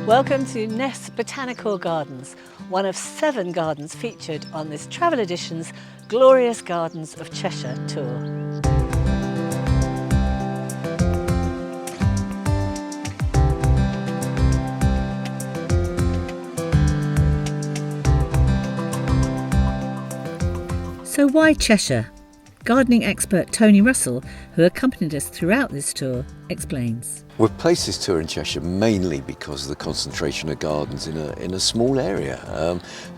Welcome to Ness Botanical Gardens, one of 7 gardens featured on this Travel Edition's Glorious Gardens of Cheshire tour. So why Cheshire? Gardening expert Tony Russell, who accompanied us throughout this tour, explains. We've placed this tour in Cheshire mainly because of the concentration of gardens in a small area,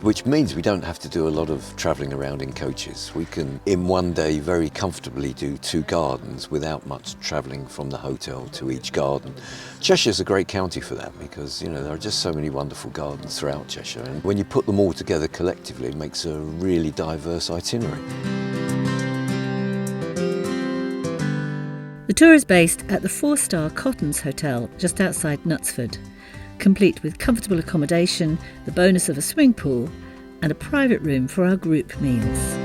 which means we don't have to do a lot of travelling around in coaches. We can, in one day, very comfortably do 2 gardens without much travelling from the hotel to each garden. Cheshire's a great county for that because, you know, there are just so many wonderful gardens throughout Cheshire, and when you put them all together collectively, it makes a really diverse itinerary. The tour is based at the 4-star Cottons Hotel just outside Knutsford, complete with comfortable accommodation, the bonus of a swimming pool and a private room for our group meals.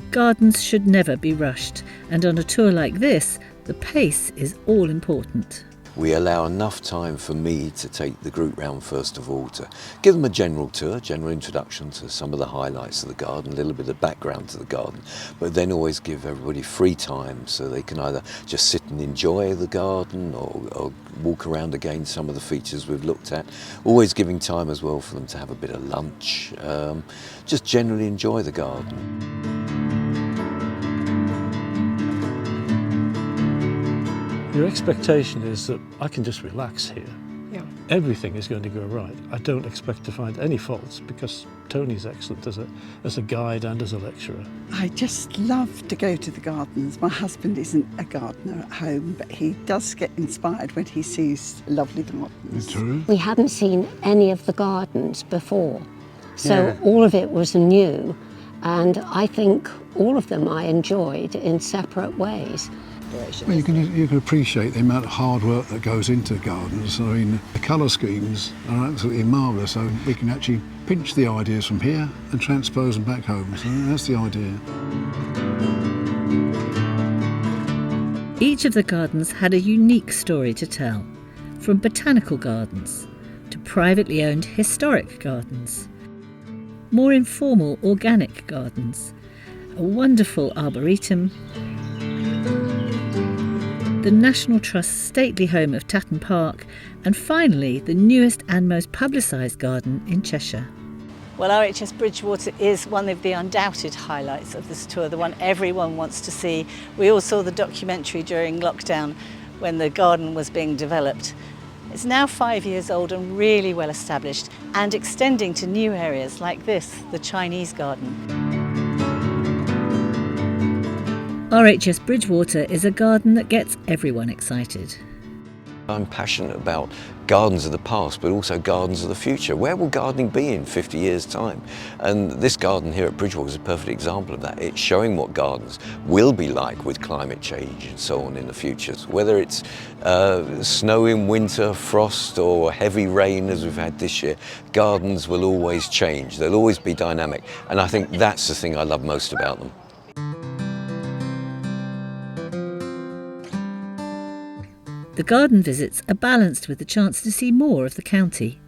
Gardens should never be rushed, and on a tour like this, the pace is all important. We allow enough time for me to take the group round first of all, to give them a general tour, general introduction to some of the highlights of the garden, a little bit of background to the garden, but then always give everybody free time so they can either just sit and enjoy the garden or walk around again some of the features we've looked at. Always giving time as well for them to have a bit of lunch, just generally enjoy the garden. Your expectation is that I can just relax here. Yeah. Everything is going to go right. I don't expect to find any faults because Tony's excellent as a guide and as a lecturer. I just love to go to the gardens. My husband isn't a gardener at home, but he does get inspired when he sees lovely gardens. True. We hadn't seen any of the gardens before, so all of it was new, and I think all of them I enjoyed in separate ways. Well, you can appreciate the amount of hard work that goes into gardens. I mean, the colour schemes are absolutely marvellous, so we can actually pinch the ideas from here and transpose them back home. So that's the idea. Each of the gardens had a unique story to tell, from botanical gardens to privately owned historic gardens, more informal organic gardens, a wonderful arboretum, the National Trust's stately home of Tatton Park, and finally the newest and most publicised garden in Cheshire. Well, RHS Bridgwater is one of the undoubted highlights of this tour, the one everyone wants to see. We all saw the documentary during lockdown when the garden was being developed. It's now 5 years old and really well established, and extending to new areas like this, the Chinese garden. RHS Bridgwater is a garden that gets everyone excited. I'm passionate about gardens of the past, but also gardens of the future. Where will gardening be in 50 years' time? And this garden here at Bridgwater is a perfect example of that. It's showing what gardens will be like with climate change and so on in the future. Whether it's snow in winter, frost or heavy rain as we've had this year, gardens will always change. They'll always be dynamic. And I think that's the thing I love most about them. The garden visits are balanced with the chance to see more of the county.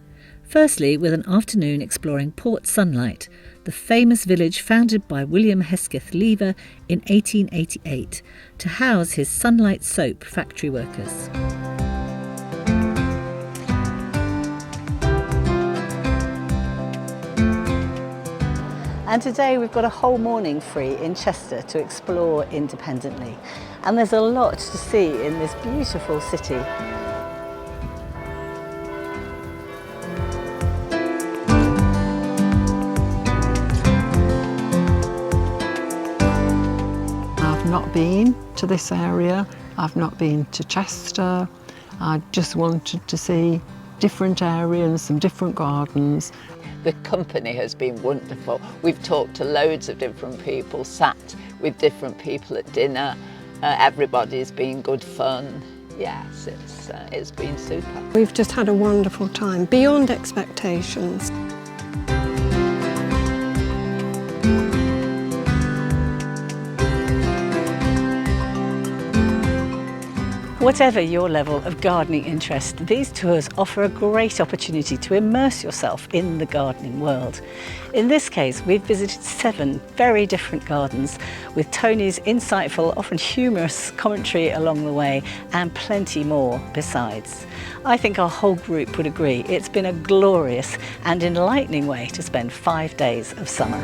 Firstly, with an afternoon exploring Port Sunlight, the famous village founded by William Hesketh Lever in 1888 to house his Sunlight soap factory workers. And today we've got a whole morning free in Chester to explore independently. And there's a lot to see in this beautiful city. I've not been to this area, I've not been to Chester. I just wanted to see different areas, some different gardens. The company has been wonderful. We've talked to loads of different people, sat with different people at dinner. Everybody's been good fun. Yes, it's been super. We've just had a wonderful time, beyond expectations. Whatever your level of gardening interest, these tours offer a great opportunity to immerse yourself in the gardening world. In this case, we've visited 7 very different gardens with Tony's insightful, often humorous commentary along the way and plenty more besides. I think our whole group would agree it's been a glorious and enlightening way to spend 5 days of summer.